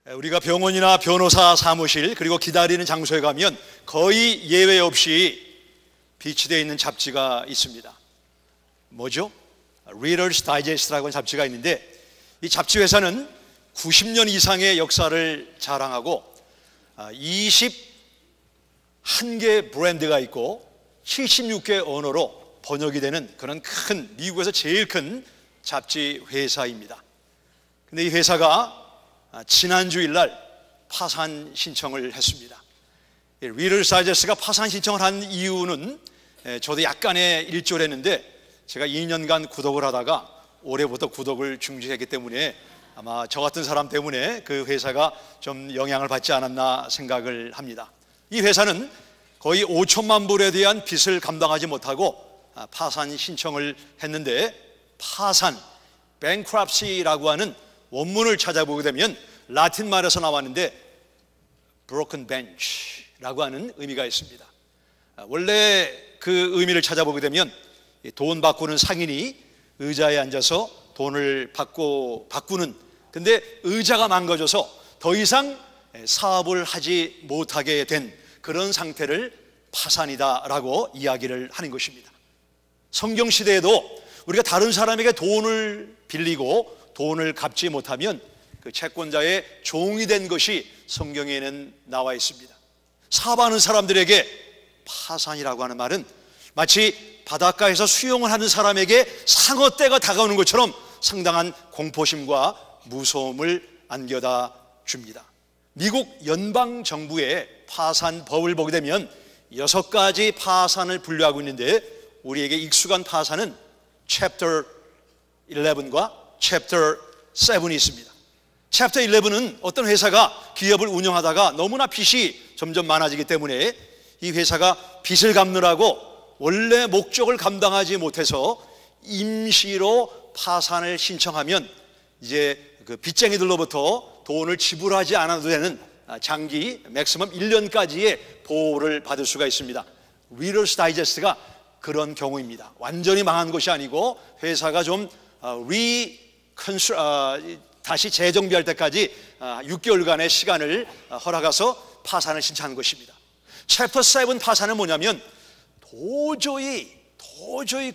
우리가 병원이나 변호사 사무실 그리고 기다리는 장소에 가면 거의 예외 없이 비치되어 있는 잡지가 있습니다. 뭐죠? Reader's Digest라고 하는 잡지가 있는데, 이 잡지 회사는 90년 이상의 역사를 자랑하고 21개 브랜드가 있고 76개 언어로 번역이 되는 그런 큰, 미국에서 제일 큰 잡지 회사입니다. 근데 이 회사가 지난 주일날 파산 신청을 했습니다. Reader's Digest가 파산 신청을 한 이유는 저도 약간의 일조했는데, 제가 2년간 구독을 하다가 올해부터 구독을 중지했기 때문에 아마 저 같은 사람 때문에 그 회사가 좀 영향을 받지 않았나 생각을 합니다. 이 회사는 거의 5천만 불에 대한 빚을 감당하지 못하고 파산 신청을 했는데, 파산, bankruptcy라고 하는 원문을 찾아보게 되면 라틴 말에서 나왔는데 broken bench라고 하는 의미가 있습니다. 원래 그 의미를 찾아보게 되면 돈 바꾸는 상인이 의자에 앉아서 돈을 바꾸는, 근데 의자가 망가져서 더 이상 사업을 하지 못하게 된 그런 상태를 파산이다라고 이야기를 하는 것입니다. 성경 시대에도 우리가 다른 사람에게 돈을 빌리고 돈을 갚지 못하면 그 채권자의 종이 된 것이 성경에는 나와 있습니다. 사업하는 사람들에게 파산이라고 하는 말은 마치 바닷가에서 수영을 하는 사람에게 상어 떼가 다가오는 것처럼 상당한 공포심과 무서움을 안겨다 줍니다. 미국 연방정부의 파산법을 보게 되면 6가지 파산을 분류하고 있는데, 우리에게 익숙한 파산은 Chapter 11과 Chapter 7이 있습니다. Chapter 11은 어떤 회사가 기업을 운영하다가 너무나 빚이 점점 많아지기 때문에 이 회사가 빚을 갚느라고 원래 목적을 감당하지 못해서 임시로 파산을 신청하면 이제 그 빚쟁이들로부터 돈을 지불하지 않아도 되는 장기 맥시멈 1년까지의 보호를 받을 수가 있습니다. Reader's Digest가 그런 경우입니다. 완전히 망한 것이 아니고 회사가 좀 다시 재정비할 때까지 6개월간의 시간을 허락해서 파산을 신청한 것입니다. 챕터 7 파산은 뭐냐면 도저히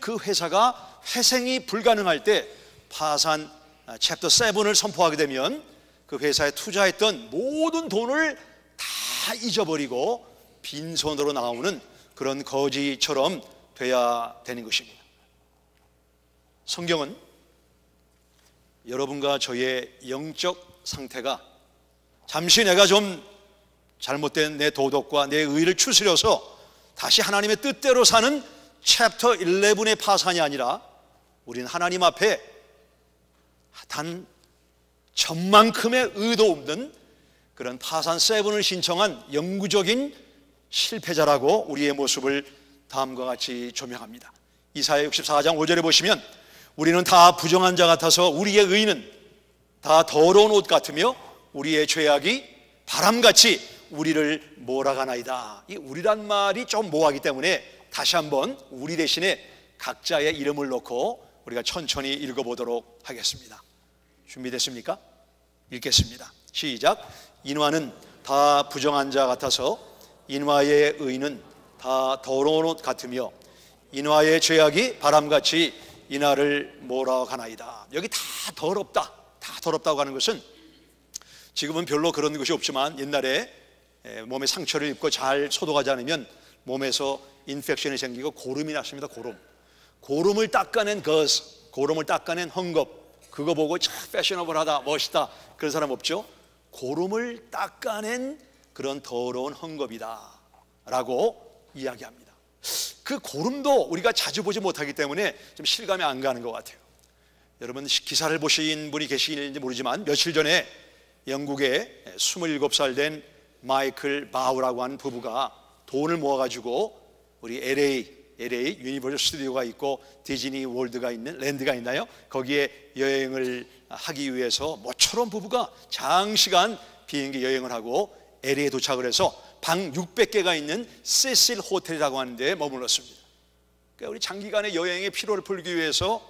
그 회사가 회생이 불가능할 때 파산 챕터 7을 선포하게 되면 그 회사에 투자했던 모든 돈을 다 잊어버리고 빈손으로 나오는 그런 거지처럼 돼야 되는 것입니다. 성경은 여러분과 저의 영적 상태가 잠시 내가 좀 잘못된 내 도덕과 내 의를 추스려서 다시 하나님의 뜻대로 사는 챕터 11의 파산이 아니라, 우리는 하나님 앞에 단 전만큼의 의도 없는 그런 파산 7을 신청한 영구적인 실패자라고 우리의 모습을 다음과 같이 조명합니다. 이사야 64장 5절에 보시면, 우리는 다 부정한 자 같아서 우리의 의는 다 더러운 옷 같으며 우리의 죄악이 바람같이 우리를 몰아가나이다. 이 우리란 말이 좀 모호하기 때문에 다시 한번 우리 대신에 각자의 이름을 넣고 우리가 천천히 읽어보도록 하겠습니다. 준비됐습니까? 읽겠습니다. 시작. 인화는 다 부정한 자 같아서 인화의 의는 다 더러운 옷 같으며 인화의 죄악이 바람같이 이날을 몰아가나이다. 여기 다 더럽다고 하는 것은 지금은 별로 그런 것이 없지만 옛날에 몸에 상처를 입고 잘 소독하지 않으면 몸에서 인펙션이 생기고 고름이 났습니다. 고름을 닦아낸 고름을 닦아낸 헝겊, 그거 보고 참 패셔너블하다, 멋있다, 그런 사람 없죠? 고름을 닦아낸 그런 더러운 헝겊이다 라고 이야기합니다. 그 고름도 우리가 자주 보지 못하기 때문에 좀 실감이 안 가는 것 같아요. 여러분 기사를 보신 분이 계시는지 모르지만 며칠 전에 영국에 27살 된 마이클 바우라고 하는 부부가 돈을 모아가지고 우리 LA 유니버설 스튜디오가 있고 디즈니 월드가 있는 랜드가 있나요? 거기에 여행을 하기 위해서 모처럼 부부가 장시간 비행기 여행을 하고 LA에 도착을 해서 방 600개가 있는 세실 호텔이라고 하는 데에 머물렀습니다. 그러니까 우리 장기간의 여행의 피로를 풀기 위해서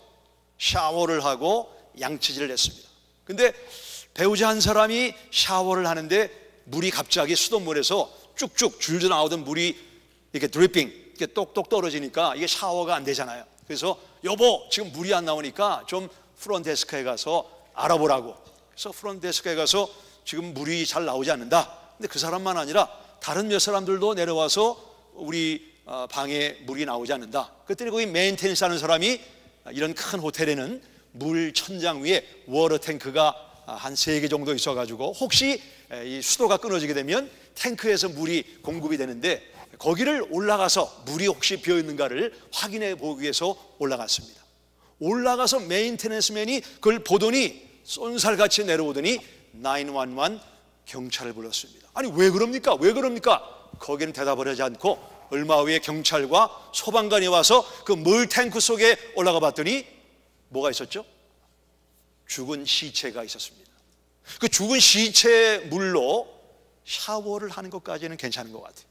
샤워를 하고 양치질을 했습니다. 근데 배우자 한 사람이 샤워를 하는데 물이 갑자기 수돗물에서 쭉쭉 줄져 나오던 물이 이렇게 드리핑, 이렇게 똑똑 떨어지니까 이게 샤워가 안 되잖아요. 그래서 여보, 지금 물이 안 나오니까 좀 프론트데스크에 가서 알아보라고. 그래서 프론트데스크에 가서 지금 물이 잘 나오지 않는다. 근데 그 사람만 아니라 다른 몇 사람들도 내려와서 우리 방에 물이 나오지 않는다. 그랬더니 거기 메인테넌스 하는 사람이 이런 큰 호텔에는 물 천장 위에 워터 탱크가 한 3개 정도 있어가지고 혹시 이 수도가 끊어지게 되면 탱크에서 물이 공급이 되는데 거기를 올라가서 물이 혹시 비어있는가를 확인해 보기 위해서 올라갔습니다. 올라가서 메인테넌스맨이 그걸 보더니 쏜살같이 내려오더니 911 경찰을 불렀습니다. 아니 왜 그럽니까? 왜 그럽니까? 거기는 대답을 하지 않고 얼마 후에 경찰과 소방관이 와서 그 물 탱크 속에 올라가 봤더니 뭐가 있었죠? 죽은 시체가 있었습니다. 그 죽은 시체 물로 샤워를 하는 것까지는 괜찮은 것 같아요.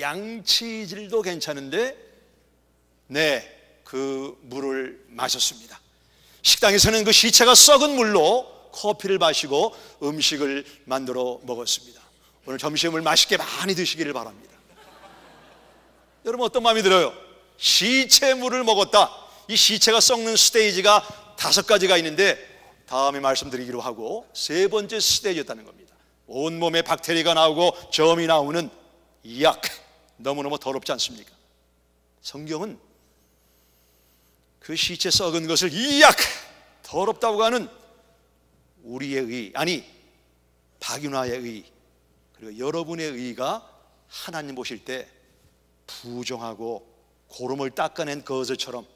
양치질도 괜찮은데 그 물을 마셨습니다. 식당에서는 그 시체가 썩은 물로 커피를 마시고 음식을 만들어 먹었습니다. 오늘 점심을 맛있게 많이 드시기를 바랍니다. 여러분 어떤 마음이 들어요? 시체 물을 먹었다. 이 시체가 썩는 스테이지가 5가지가 있는데 다음에 말씀드리기로 하고 3번째 스테이지였다는 겁니다. 온몸에 박테리아가 나오고 점이 나오는 약, 너무너무 더럽지 않습니까? 성경은 그 시체 썩은 것을 이약 더럽다고 하는 우리의 의, 아니 박윤화의 의, 그리고 여러분의 의가 하나님 보실 때 부정하고 고름을 닦아낸 것처럼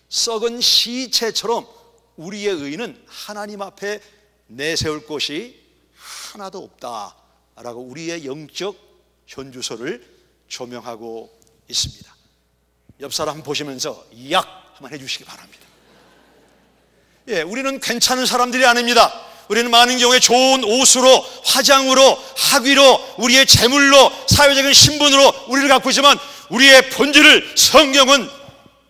썩은 시체처럼 우리의 의는 하나님 앞에 내세울 곳이 하나도 없다라고 우리의 영적 현주소를 조명하고 있습니다. 옆 사람 보시면서 약 한번 해주시기 바랍니다. 우리는 괜찮은 사람들이 아닙니다. 우리는 많은 경우에 좋은 옷으로, 화장으로, 학위로, 우리의 재물로, 사회적인 신분으로 우리를 갖고 있지만 우리의 본질을 성경은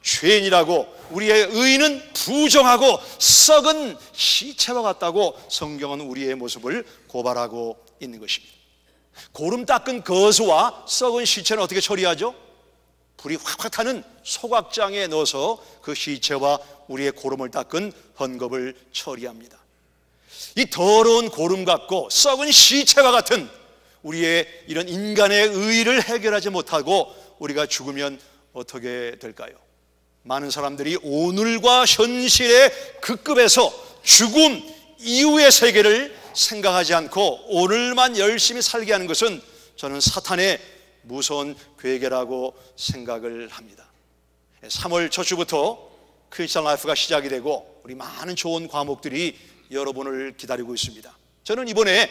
죄인이라고, 우리의 의는 부정하고 썩은 시체와 같다고 성경은 우리의 모습을 고발하고 있는 것입니다. 고름 닦은 거수와 썩은 시체는 어떻게 처리하죠? 불이 확확 타는 소각장에 넣어서 그 시체와 우리의 고름을 닦은 헝겊을 처리합니다. 이 더러운 고름 같고 썩은 시체와 같은 우리의 이런 인간의 의의를 해결하지 못하고 우리가 죽으면 어떻게 될까요? 많은 사람들이 오늘과 현실의 그 급에서 죽음 이후의 세계를 생각하지 않고 오늘만 열심히 살게 하는 것은 저는 사탄의 무서운 괴계라고 생각을 합니다. 3월 첫 주부터 크리스천 라이프가 시작이 되고 우리 많은 좋은 과목들이 여러분을 기다리고 있습니다. 저는 이번에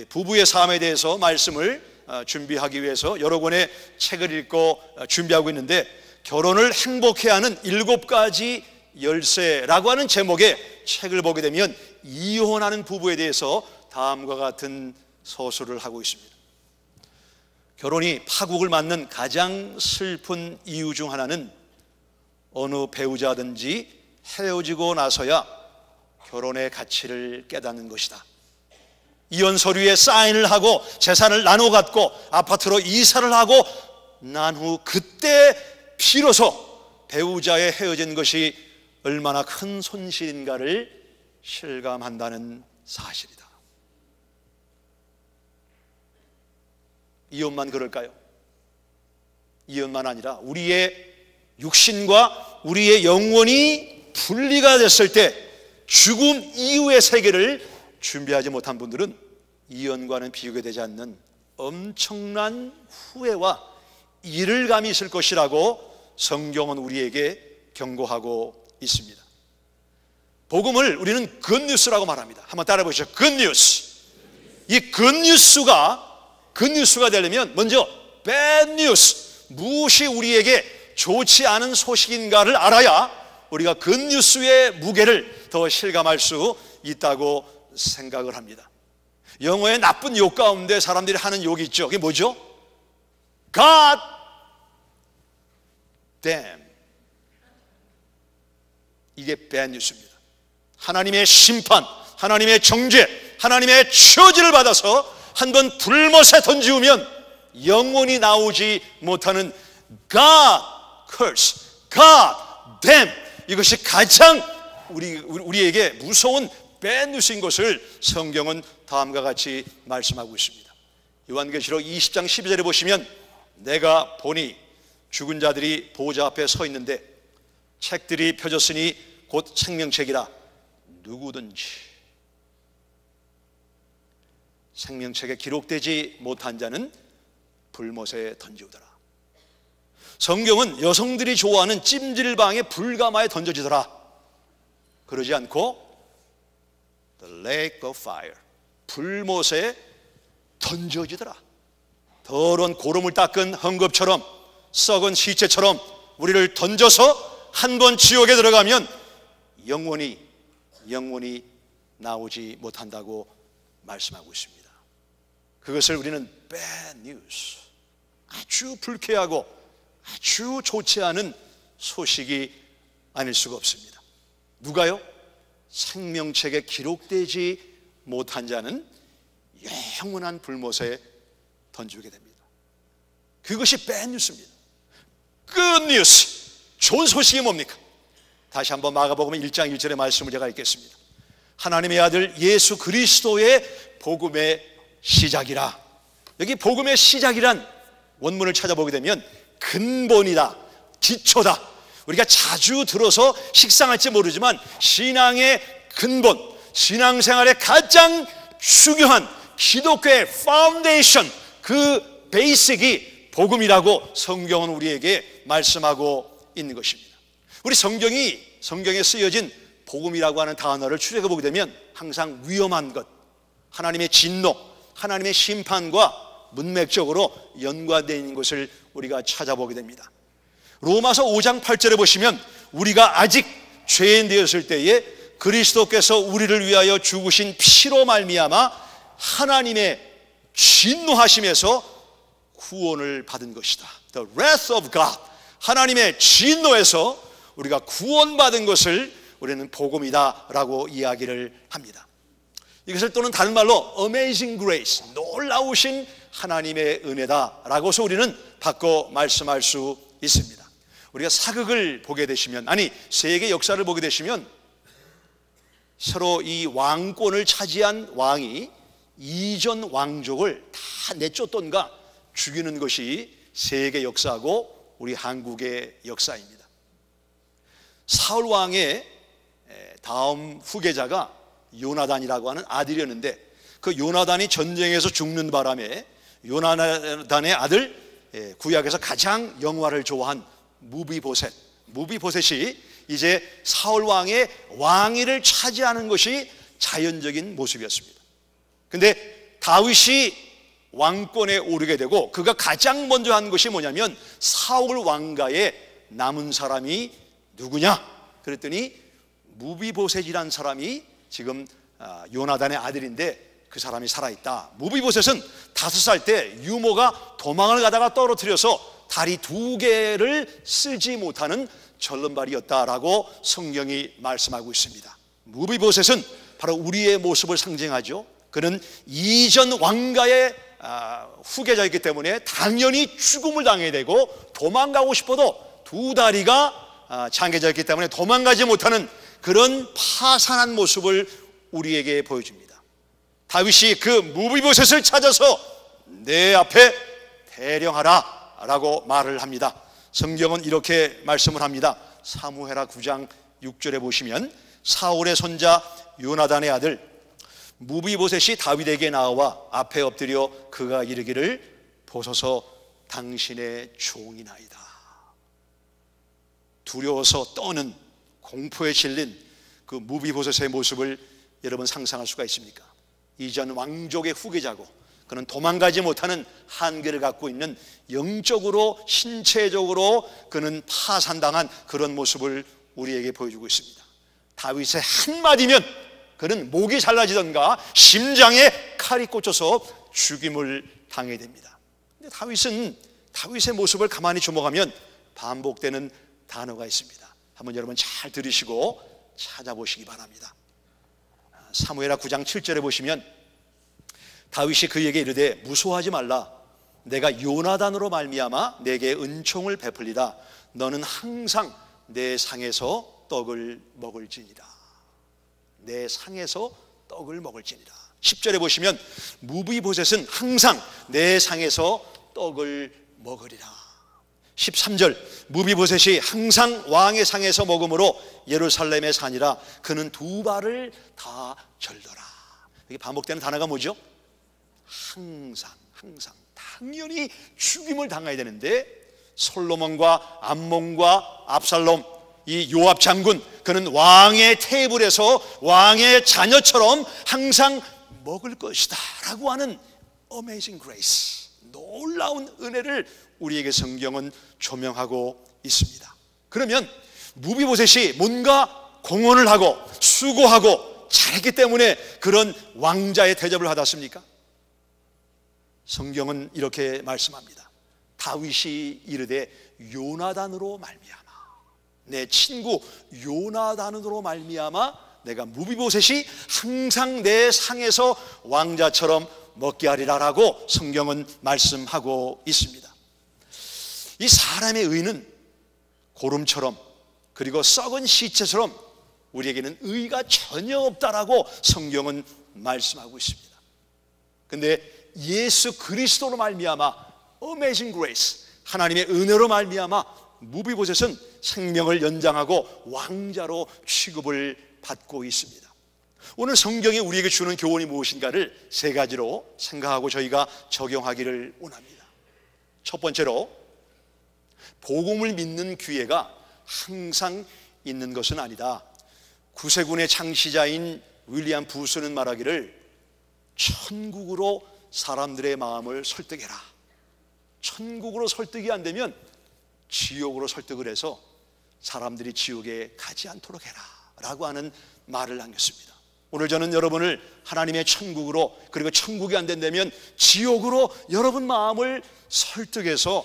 부부의 삶에 대해서 말씀을 준비하기 위해서 여러 권의 책을 읽고 준비하고 있는데 결혼을 행복해 하는 7가지 열쇠라고 하는 제목의 책을 보게 되면 이혼하는 부부에 대해서 다음과 같은 서술을 하고 있습니다. 결혼이 파국을 맞는 가장 슬픈 이유 중 하나는 어느 배우자든지 헤어지고 나서야 결혼의 가치를 깨닫는 것이다. 이혼 서류에 사인을 하고 재산을 나눠 갖고 아파트로 이사를 하고 난 후 그때 비로소 배우자의 헤어진 것이 얼마나 큰 손실인가를 실감한다는 사실이다. 이혼만 그럴까요? 이혼만 아니라 우리의 육신과 우리의 영혼이 분리가 됐을 때 죽음 이후의 세계를 준비하지 못한 분들은 이혼과는 비교가 되지 않는 엄청난 후회와 이를감이 있을 것이라고 성경은 우리에게 경고하고 있습니다. 복음을 우리는 굿뉴스라고 말합니다. 한번 따라해 보시죠. 굿뉴스. 이 굿뉴스가 되려면 먼저 배드뉴스, 무엇이 우리에게 좋지 않은 소식인가를 알아야 우리가 굿뉴스의 무게를 더 실감할 수 있다고 생각을 합니다. 영어의 나쁜 욕 가운데 사람들이 하는 욕이 있죠. 그게 뭐죠? God damn. 이게 bad news입니다. 하나님의 심판, 하나님의 정죄, 하나님의 처지를 받아서 한번 불못에 던지우면 영원히 나오지 못하는 God curse, God damn, 이것이 가장 우리에게 무서운 bad news인 것을 성경은 다음과 같이 말씀하고 있습니다. 요한계시록 20장 12절에 보시면 내가 보니 죽은 자들이 보좌 앞에 서 있는데 책들이 펴졌으니 곧 생명책이라 누구든지 생명책에 기록되지 못한 자는 불못에 던지우더라. 성경은 여성들이 좋아하는 찜질방에 불가마에 던져지더라 그러지 않고 The lake of fire, 불못에 던져지더라. 더러운 고름을 닦은 헝겊처럼 썩은 시체처럼 우리를 던져서 한 번 지옥에 들어가면 영원히 나오지 못한다고 말씀하고 있습니다. 그것을 우리는 bad news, 아주 불쾌하고 아주 좋지 않은 소식이 아닐 수가 없습니다. 누가요? 생명책에 기록되지 못한 자는 영원한 불못에 던지게 됩니다. 그것이 bad news입니다. good news, 좋은 소식이 뭡니까? 다시 한번 마가복음 1장 1절의 말씀을 제가 읽겠습니다. 하나님의 아들 예수 그리스도의 복음의 시작이라. 여기 복음의 시작이란 원문을 찾아보게 되면 근본이다, 기초다. 우리가 자주 들어서 식상할지 모르지만 신앙의 근본, 신앙생활의 가장 중요한 기독교의 파운데이션, 그 베이직이 복음이라고 성경은 우리에게 말씀하고 있는 것입니다. 우리 성경에 쓰여진 복음이라고 하는 단어를 추적해 보게 되면 항상 위험한 것, 하나님의 진노, 하나님의 심판과 문맥적으로 연관되어 있는 것을 우리가 찾아보게 됩니다. 로마서 5장 8절에 보시면 우리가 아직 죄인 되었을 때에 그리스도께서 우리를 위하여 죽으신 피로 말미암아 하나님의 진노하심에서 구원을 받은 것이다. The wrath of God, 하나님의 진노에서 우리가 구원받은 것을 우리는 복음이다라고 이야기를 합니다. 이것을 또는 다른 말로 Amazing Grace, 놀라우신 하나님의 은혜다라고서 우리는 바꿔 말씀할 수 있습니다. 우리가 사극을 보게 되시면, 아니 세계 역사를 보게 되시면 서로 이 왕권을 차지한 왕이 이전 왕족을 다 내쫓던가 죽이는 것이 세계 역사고 우리 한국의 역사입니다. 사울 왕의 다음 후계자가 요나단이라고 하는 아들이었는데 그 요나단이 전쟁에서 죽는 바람에 요나단의 아들, 구약에서 가장 영화를 좋아한 무비보셋이 이제 사울 왕의 왕위를 차지하는 것이 자연적인 모습이었습니다. 근데 다윗이 왕권에 오르게 되고 그가 가장 먼저 한 것이 뭐냐면 사울 왕가에 남은 사람이 누구냐? 그랬더니 무비보셋이라는 사람이 지금 요나단의 아들인데 그 사람이 살아있다. 무비보셋은 5살 때 유모가 도망을 가다가 떨어뜨려서 다리 2개를 쓰지 못하는 절름발이었다라고 성경이 말씀하고 있습니다. 무비보셋은 바로 우리의 모습을 상징하죠. 그는 이전 왕가의 후계자였기 때문에 당연히 죽음을 당해야 되고 도망가고 싶어도 2 다리가 장애자였기 때문에 도망가지 못하는 그런 파산한 모습을 우리에게 보여줍니다. 다윗이 그 무비보셋을 찾아서 내 앞에 대령하라 라고 말을 합니다. 성경은 이렇게 말씀을 합니다. 사무엘하 9장 6절에 보시면 사울의 손자 요나단의 아들 무비보셋이 다윗에게 나와 앞에 엎드려 그가 이르기를 보소서 당신의 종이나이다. 두려워서 떠는 공포에 질린 그 무비보셋의 모습을 여러분 상상할 수가 있습니까? 이전 왕족의 후계자고 그는 도망가지 못하는 한계를 갖고 있는 영적으로 신체적으로 그는 파산당한 그런 모습을 우리에게 보여주고 있습니다. 다윗의 한마디면 그는 목이 잘라지던가 심장에 칼이 꽂혀서 죽임을 당해야 됩니다. 근데 다윗의 모습을 가만히 주목하면 반복되는 단어가 있습니다. 한번 여러분 잘 들으시고 찾아보시기 바랍니다. 사무엘하 9장 7절에 보시면 다윗이 그에게 이르되 무서워하지 말라. 내가 요나단으로 말미암아 내게 은총을 베풀리다. 너는 항상 내 상에서 떡을 먹을지니라. 내 상에서 떡을 먹을지니라. 10절에 보시면 무비보셋은 항상 내 상에서 떡을 먹으리라. 13절 무비보셋이 항상 왕의 상에서 먹음으로 예루살렘에 사니라. 그는 두 발을 다 절더라. 이게 반복되는 단어가 뭐죠? 항상. 당연히 죽임을 당해야 되는데 솔로몬과 암몬과 압살롬, 이 요압 장군, 그는 왕의 테이블에서 왕의 자녀처럼 항상 먹을 것이다 라고 하는 Amazing Grace, 놀라운 은혜를 우리에게 성경은 조명하고 있습니다. 그러면 무비보셋이 뭔가 공헌을 하고 수고하고 잘했기 때문에 그런 왕자의 대접을 받았습니까? 성경은 이렇게 말씀합니다. 다윗이 이르되 요나단으로 말미암아, 내 친구 요나단으로 말미암아 내가 무비보셋이 항상 내 상에서 왕자처럼 먹게 하리라 라고 성경은 말씀하고 있습니다. 이 사람의 의는 고름처럼 그리고 썩은 시체처럼 우리에게는 의가 전혀 없다라고 성경은 말씀하고 있습니다. 근데 예수 그리스도로 말미암아 Amazing Grace, 하나님의 은혜로 말미암아 무비보셋은 생명을 연장하고 왕자로 취급을 받고 있습니다. 오늘 성경이 우리에게 주는 교훈이 무엇인가를 세 가지로 생각하고 저희가 적용하기를 원합니다. 첫 번째로, 복음을 믿는 기회가 항상 있는 것은 아니다. 구세군의 창시자인 윌리엄 부스는 말하기를 천국으로 사람들의 마음을 설득해라. 천국으로 설득이 안 되면 지옥으로 설득을 해서 사람들이 지옥에 가지 않도록 해라 라고 하는 말을 남겼습니다. 오늘 저는 여러분을 하나님의 천국으로, 그리고 천국이 안 된다면 지옥으로 여러분 마음을 설득해서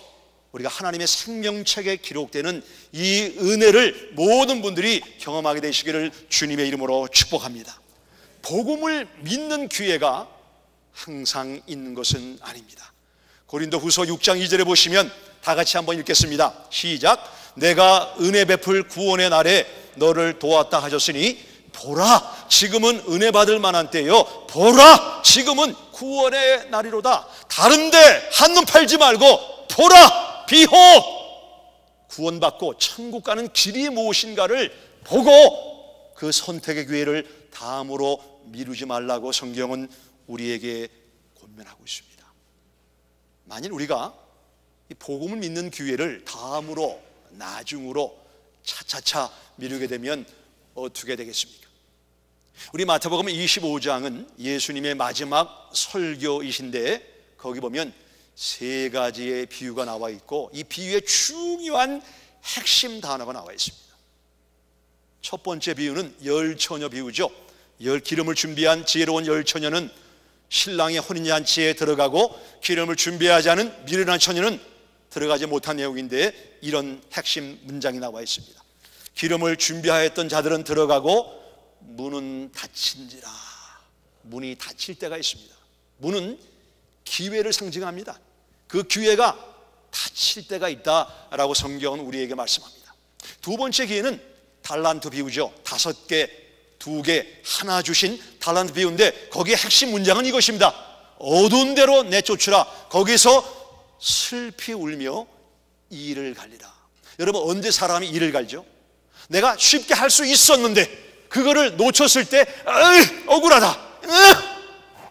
우리가 하나님의 생명책에 기록되는 이 은혜를 모든 분들이 경험하게 되시기를 주님의 이름으로 축복합니다. 복음을 믿는 기회가 항상 있는 것은 아닙니다. 고린도후서 6장 2절에 보시면 다 같이 한번 읽겠습니다. 시작. 내가 은혜 베풀 구원의 날에 너를 도왔다 하셨으니 보라, 지금은 은혜 받을 만한 때요. 보라, 지금은 구원의 날이로다. 다른데 한눈 팔지 말고 보라, 비호, 구원받고 천국 가는 길이 무엇인가를 보고 그 선택의 기회를 다음으로 미루지 말라고 성경은 우리에게 권면하고 있습니다. 만일 우리가 이 복음을 믿는 기회를 다음으로, 나중으로 차차차 미루게 되면 어떻게 되겠습니까? 우리 마태복음 25장은 예수님의 마지막 설교이신데 거기 보면 세 가지의 비유가 나와 있고 이 비유의 중요한 핵심 단어가 나와 있습니다. 첫 번째 비유는 열처녀 비유죠. 기름을 준비한 지혜로운 열처녀는 신랑의 혼인잔치에 들어가고 기름을 준비하지 않은 미련한 처녀는 들어가지 못한 내용인데 이런 핵심 문장이 나와 있습니다. 기름을 준비하였던 자들은 들어가고 문은 닫힌지라. 문이 닫힐 때가 있습니다. 문은 기회를 상징합니다. 그 기회가 닫힐 때가 있다라고 성경은 우리에게 말씀합니다. 두 번째 기회는 달란트 비유죠. 5개, 2개, 하나 주신 달란트 비유인데 거기에 핵심 문장은 이것입니다. 어두운 데로 내쫓으라. 거기서 슬피 울며 이를 갈리라. 여러분, 언제 사람이 이를 갈죠? 내가 쉽게 할 수 있었는데 그거를 놓쳤을 때 억울하다,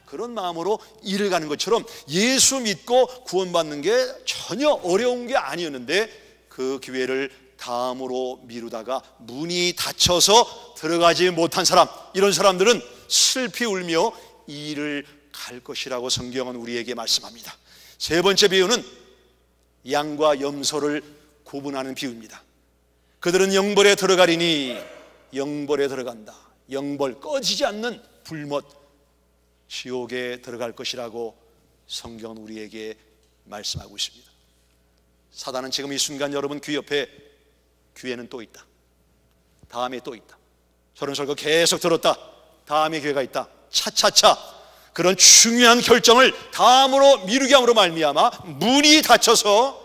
그런 마음으로 이를 가는 것처럼 예수 믿고 구원받는 게 전혀 어려운 게 아니었는데 그 기회를 다음으로 미루다가 문이 닫혀서 들어가지 못한 사람, 이런 사람들은 슬피 울며 이를 갈 것이라고 성경은 우리에게 말씀합니다. 세 번째 비유는 양과 염소를 구분하는 비유입니다. 그들은 영벌에 들어가리니, 영벌에 들어간다. 영벌, 꺼지지 않는 불못, 지옥에 들어갈 것이라고 성경은 우리에게 말씀하고 있습니다. 사단은 지금 이 순간 여러분 귀 옆에 기회는 또 있다, 다음에 또 있다, 저런 설교 계속 들었다, 다음의 기회가 있다. 차차차 그런 중요한 결정을 다음으로 미루게 함으로 말미암아 문이 닫혀서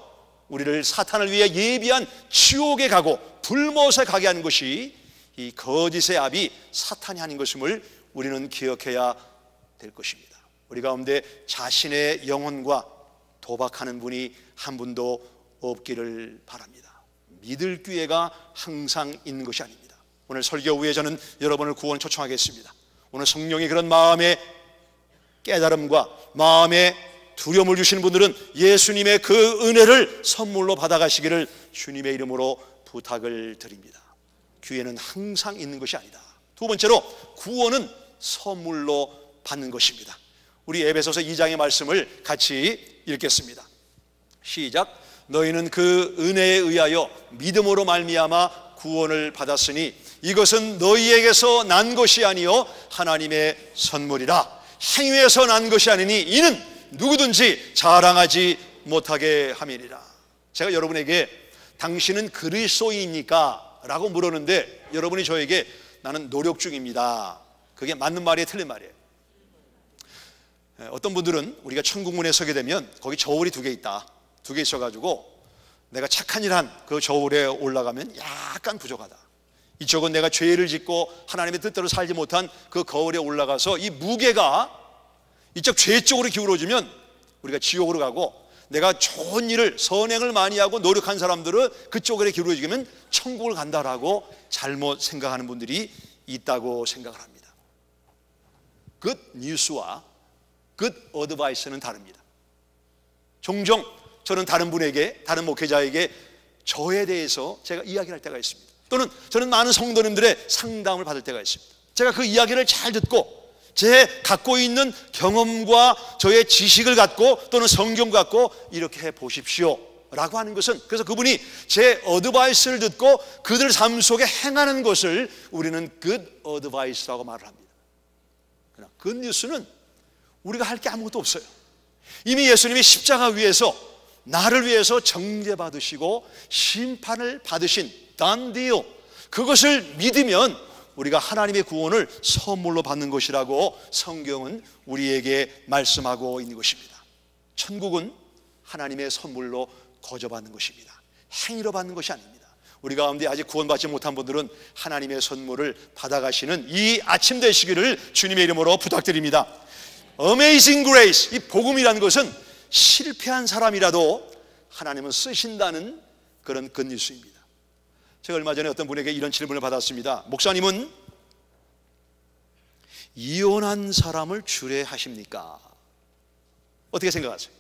우리를 사탄을 위해 예비한 지옥에 가고 불못에 가게 하는 것이 이 거짓의 아비 사탄이 하는 것임을 우리는 기억해야 될 것입니다. 우리 가운데 자신의 영혼과 도박하는 분이 한 분도 없기를 바랍니다. 믿을 기회가 항상 있는 것이 아닙니다. 오늘 설교 후에 저는 여러분을 구원 초청하겠습니다. 오늘 성령의 그런 마음의 깨달음과 마음의 두려움을 주시는 분들은 예수님의 그 은혜를 선물로 받아가시기를 주님의 이름으로 부탁을 드립니다. 기회는 항상 있는 것이 아니다. 두 번째로 구원은 선물로 받는 것입니다. 우리 에베소서 2장의 말씀을 같이 읽겠습니다. 시작. 너희는 그 은혜에 의하여 믿음으로 말미암아 구원을 받았으니 이것은 너희에게서 난 것이 아니요 하나님의 선물이라. 행위에서 난 것이 아니니 이는 누구든지 자랑하지 못하게 함이니라. 제가 여러분에게 당신은 그리스도인입니까? 라고 물었는데 여러분이 저에게 나는 노력 중입니다. 그게 맞는 말이에요, 틀린 말이에요? 어떤 분들은 우리가 천국문에 서게 되면 거기 저울이 2개 있다. 2개 있어가지고 내가 착한 일 한 그 저울에 올라가면 약간 부족하다. 이쪽은 내가 죄를 짓고 하나님의 뜻대로 살지 못한 그 거울에 올라가서 이 무게가 이쪽 죄 쪽으로 기울어지면 우리가 지옥으로 가고, 내가 좋은 일을 선행을 많이 하고 노력한 사람들은 그쪽으로 기울어지면 천국을 간다라고 잘못 생각하는 분들이 있다고 생각을 합니다. 굿 뉴스와 굿 어드바이스는 다릅니다. 종종 저는 다른 분에게, 다른 목회자에게 저에 대해서 제가 이야기를 할 때가 있습니다. 또는 저는 많은 성도님들의 상담을 받을 때가 있습니다. 제가 그 이야기를 잘 듣고 제 갖고 있는 경험과 저의 지식을 갖고 또는 성경 갖고 이렇게 해 보십시오 라고 하는 것은, 그래서 그분이 제 어드바이스를 듣고 그들 삶 속에 행하는 것을 우리는 굿 어드바이스라고 말을 합니다. 그러나 굿 뉴스는 우리가 할 게 아무것도 없어요. 이미 예수님이 십자가 위에서 나를 위해서 정죄받으시고 심판을 받으신 done deal, 그것을 믿으면 우리가 하나님의 구원을 선물로 받는 것이라고 성경은 우리에게 말씀하고 있는 것입니다. 천국은 하나님의 선물로 거저받는 것입니다. 행위로 받는 것이 아닙니다. 우리 가운데 아직 구원받지 못한 분들은 하나님의 선물을 받아가시는 이 아침 되시기를 주님의 이름으로 부탁드립니다. Amazing Grace, 이 복음이라는 것은 실패한 사람이라도 하나님은 쓰신다는 그런 굿뉴스입니다. 제가 얼마 전에 어떤 분에게 이런 질문을 받았습니다. 목사님은 이혼한 사람을 주례하십니까? 어떻게 생각하세요?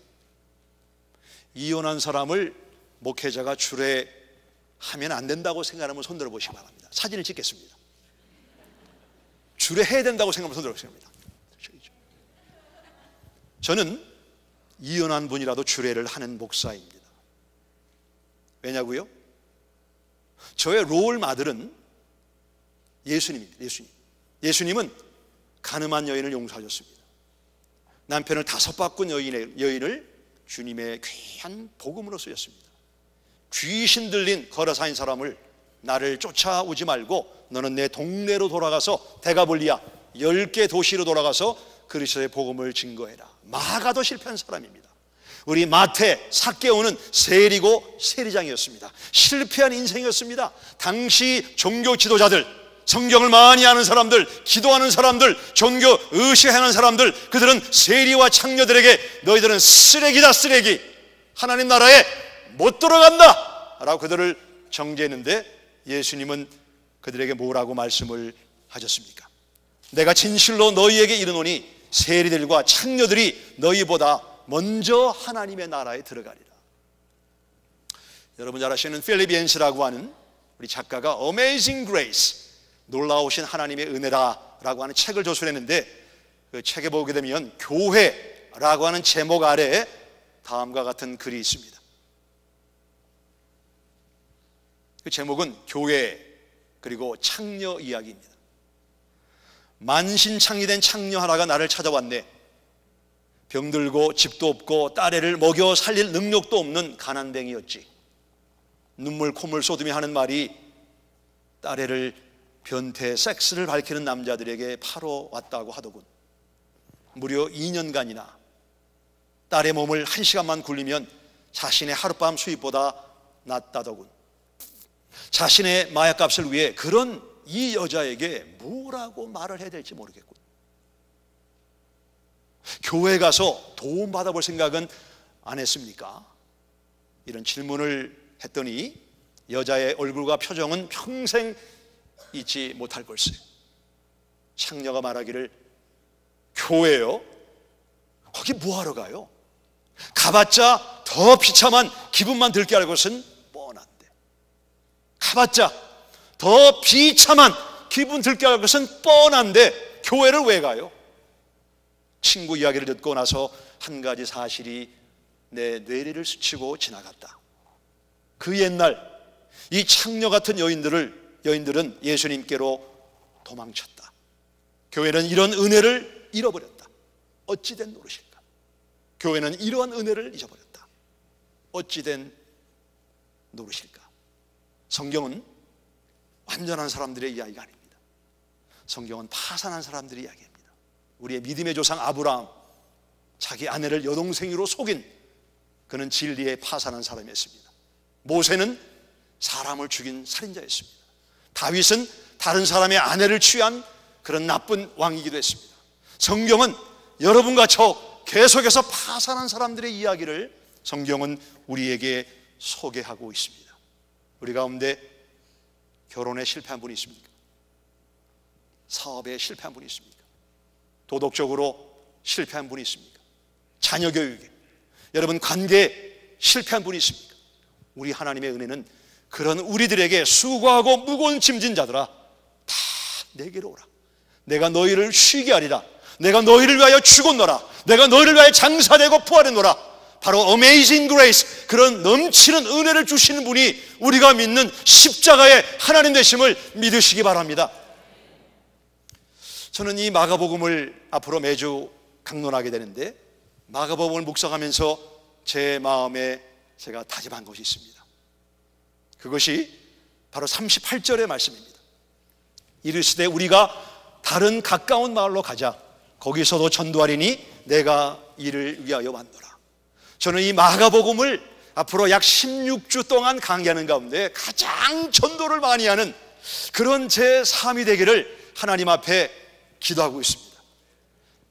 이혼한 사람을 목회자가 주례하면 안 된다고 생각하면 손들어 보시기 바랍니다. 사진을 찍겠습니다. 주례해야 된다고 생각하면 손들어 보시기 바랍니다. 저는 이혼한 분이라도 주례를 하는 목사입니다. 왜냐고요? 저의 롤 마들은 예수님입니다. 예수님은 가늠한 여인을 용서하셨습니다. 남편을 5 바꾼 여인을 주님의 귀한 복음으로 쓰였습니다. 귀신 들린 거라사인 사람을 나를 쫓아오지 말고 너는 내 동네로 돌아가서 데가볼리아 10개 도시로 돌아가서 그리스도의 복음을 증거해라. 마가도 실패한 사람입니다. 우리 마태, 삭개오는 세리고 세리장이었습니다. 실패한 인생이었습니다. 당시 종교 지도자들, 성경을 많이 아는 사람들, 기도하는 사람들, 종교 의식하는 사람들, 그들은 세리와 창녀들에게 너희들은 쓰레기다, 쓰레기, 하나님 나라에 못 들어간다 라고 그들을 정죄했는데 예수님은 그들에게 뭐라고 말씀을 하셨습니까? 내가 진실로 너희에게 이르노니 세리들과 창녀들이 너희보다 먼저 하나님의 나라에 들어가리라. 여러분 잘 아시는 필립 옌스라고 하는 우리 작가가 Amazing Grace, 놀라우신 하나님의 은혜다 라고 하는 책을 저술했는데, 그 책에 보게 되면 교회라고 하는 제목 아래에 다음과 같은 글이 있습니다. 그 제목은 교회 그리고 창녀 이야기입니다. 만신창이 된 창녀 하나가 나를 찾아왔네. 병들고 집도 없고 딸애를 먹여 살릴 능력도 없는 가난뱅이였지. 눈물 콧물 쏟으며 하는 말이 딸애를 변태 섹스를 밝히는 남자들에게 팔아왔다고 하더군. 무려 2년간이나 딸의 몸을 1시간만 굴리면 자신의 하룻밤 수입보다 낫다더군. 자신의 마약값을 위해 그런 이 여자에게 뭐라고 말을 해야 될지 모르겠군. 교회 가서 도움 받아볼 생각은 안 했습니까? 이런 질문을 했더니 여자의 얼굴과 표정은 평생 잊지 못할 걸세. 창녀가 말하기를, 교회요? 거기 뭐하러 가요? 가봤자 더 비참한 기분만 들게 할 것은 뻔한데, 가봤자 더 비참한 기분 들게 할 것은 뻔한데 교회를 왜 가요? 친구 이야기를 듣고 나서 한 가지 사실이 내 뇌리를 스치고 지나갔다. 그 옛날 이 창녀 같은 여인들은 예수님께로 도망쳤다. 교회는 이런 은혜를 잃어버렸다. 어찌된 노릇일까? 교회는 이러한 은혜를 잊어버렸다. 어찌된 노릇일까? 성경은 완전한 사람들의 이야기가 아닙니다. 성경은 파산한 사람들의 이야기입니다. 우리의 믿음의 조상 아브라함, 자기 아내를 여동생으로 속인 그는 진리에 파산한 사람이었습니다. 모세는 사람을 죽인 살인자였습니다. 다윗은 다른 사람의 아내를 취한 그런 나쁜 왕이기도 했습니다. 성경은 여러분과 저 계속해서 파산한 사람들의 이야기를 성경은 우리에게 소개하고 있습니다. 우리 가운데 결혼에 실패한 분이 있습니까? 사업에 실패한 분이 있습니까? 도덕적으로 실패한 분이 있습니까? 자녀 교육에, 여러분 관계에 실패한 분이 있습니까? 우리 하나님의 은혜는 그런 우리들에게 수고하고 무거운 짐진 자들아, 다 내게로 오라. 내가 너희를 쉬게 하리라. 내가 너희를 위하여 죽었노라. 내가 너희를 위하여 장사되고 부활했노라. 바로 Amazing Grace, 그런 넘치는 은혜를 주시는 분이 우리가 믿는 십자가의 하나님 되심을 믿으시기 바랍니다. 저는 이 마가복음을 앞으로 매주 강론하게 되는데, 마가복음을 묵상하면서 제 마음에 제가 다짐한 것이 있습니다. 그것이 바로 38절의 말씀입니다. 이르시되 우리가 다른 가까운 마을로 가자. 거기서도 전도하리니 내가 이를 위하여 왔노라. 저는 이 마가복음을 앞으로 약 16주 동안 강의하는 가운데 가장 전도를 많이 하는 그런 제 삶이 되기를 하나님 앞에 기도하고 있습니다.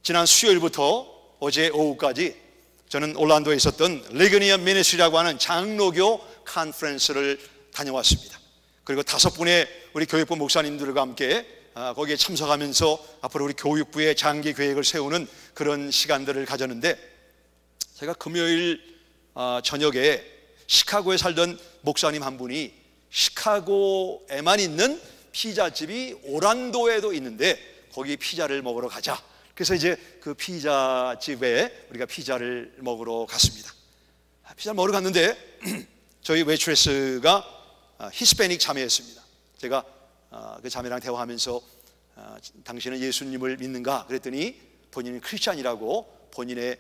지난 수요일부터 어제 오후까지 저는 올란도에 있었던 레그니언 미니스트리라고 하는 장로교 컨퍼런스를 다녀왔습니다. 그리고 5분의 우리 교육부 목사님들과 함께 거기에 참석하면서 앞으로 우리 교육부의 장기 계획을 세우는 그런 시간들을 가졌는데, 제가 금요일 저녁에 시카고에 살던 목사님 한 분이 시카고에만 있는 피자집이 오란도에도 있는데 거기 피자를 먹으러 가자. 그래서 이제 그 피자집에 우리가 피자를 먹으러 갔습니다. 피자를 먹으러 갔는데 저희 웨이트레스가 히스패닉 자매였습니다. 제가 그 자매랑 대화하면서 당신은 예수님을 믿는가? 그랬더니 본인은 크리스찬이라고 본인의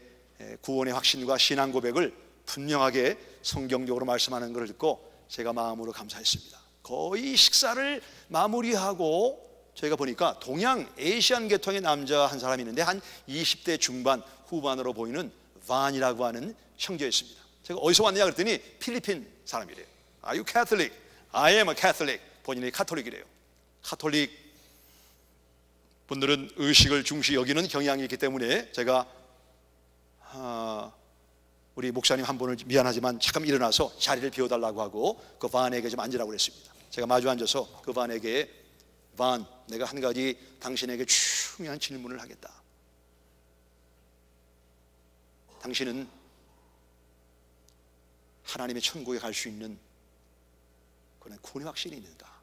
구원의 확신과 신앙 고백을 분명하게 성경적으로 말씀하는 것을 듣고 제가 마음으로 감사했습니다. 거의 식사를 마무리하고 저희가 보니까 동양 에이시안 계통의 남자 한 사람이 있는데 한 20대 중반 후반으로 보이는 반이라고 하는 형제였습니다. 제가 어디서 왔느냐 그랬더니 필리핀 사람이래요. Are you Catholic? I am a Catholic. 본인이 카톨릭이래요. 카톨릭 분들은 의식을 중시 여기는 경향이 있기 때문에 제가 우리 목사님 한 분을 미안하지만 잠깐 일어나서 자리를 비워달라고 하고 그 반에게 좀 앉으라고 그랬습니다. 제가 마주 앉아서 그 반에게, 반, 내가 한 가지 당신에게 중요한 질문을 하겠다. 당신은 하나님의 천국에 갈 수 있는 그런 구원의 확신이 있는가?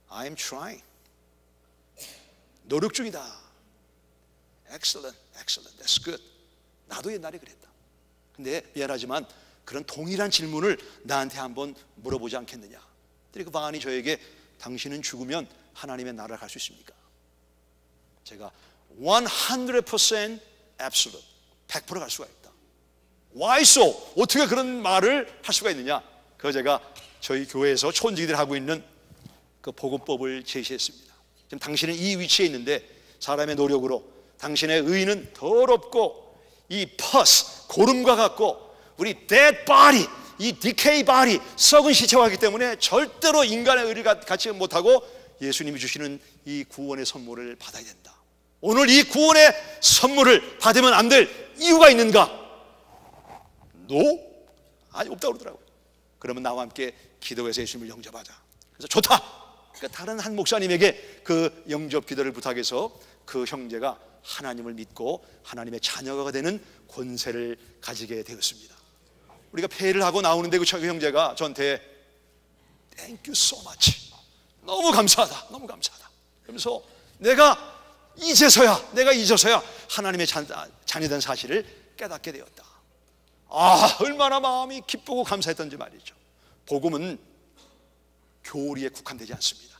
I am trying. 노력 중이다. Excellent, excellent, that's good. 나도 옛날에 그랬다. 근데 미안하지만 그런 동일한 질문을 나한테 한번 물어보지 않겠느냐. 그 반이 저에게 당신은 죽으면 하나님의 나라를 갈 수 있습니까? 제가 100% absolute, 100% 갈 수가 있다. Why so? 어떻게 그런 말을 할 수가 있느냐? 그거 제가 저희 교회에서 촌지기들이 하고 있는 그 복음법을 제시했습니다. 지금 당신은 이 위치에 있는데 사람의 노력으로 당신의 의는 더럽고 이 pus, 고름과 같고 우리 dead body, 이 decay body, 썩은 시체와 하기 때문에 절대로 인간의 의를 갖지 못하고 예수님이 주시는 이 구원의 선물을 받아야 된다. 오늘 이 구원의 선물을 받으면 안 될 이유가 있는가? No? 아니, 없다고 그러더라고요. 그러면 나와 함께 기도해서 예수님을 영접하자. 그래서 좋다. 그러니까 다른 한 목사님에게 그 영접 기도를 부탁해서 그 형제가 하나님을 믿고 하나님의 자녀가 되는 권세를 가지게 되었습니다. 우리가 폐를 하고 나오는데 그 형제가 저한테 Thank you so much. 너무 감사하다. 너무 감사하다. 그러면서 내가 이제서야 하나님의 자녀된 사실을 깨닫게 되었다. 아, 얼마나 마음이 기쁘고 감사했던지 말이죠. 복음은 교리에 국한되지 않습니다.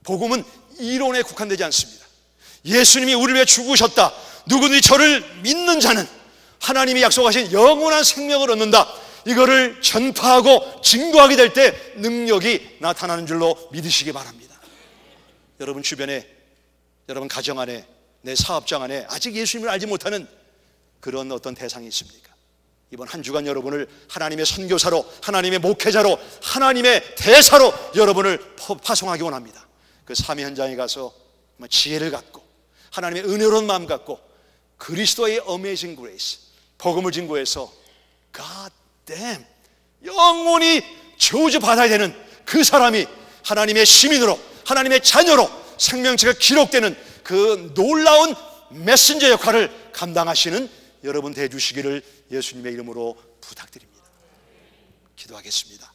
복음은 이론에 국한되지 않습니다. 예수님이 우리를 위해 죽으셨다. 누구든지 저를 믿는 자는 하나님이 약속하신 영원한 생명을 얻는다. 이거를 전파하고 증거하게 될 때 능력이 나타나는 줄로 믿으시기 바랍니다. 여러분 주변에, 여러분 가정 안에, 내 사업장 안에 아직 예수님을 알지 못하는 그런 어떤 대상이 있습니까? 이번 한 주간 여러분을 하나님의 선교사로, 하나님의 목회자로, 하나님의 대사로 여러분을 파송하기 원합니다. 그 삶의 현장에 가서 지혜를 갖고 하나님의 은혜로운 마음 갖고 그리스도의 어메이징 그레이스, 복음을 증거해서 God damn, 영원히 저주받아야 되는 그 사람이 하나님의 시민으로, 하나님의 자녀로 생명체가 기록되는 그 놀라운 메신저 역할을 감당하시는 여러분 되어주시기를 예수님의 이름으로 부탁드립니다. 기도하겠습니다.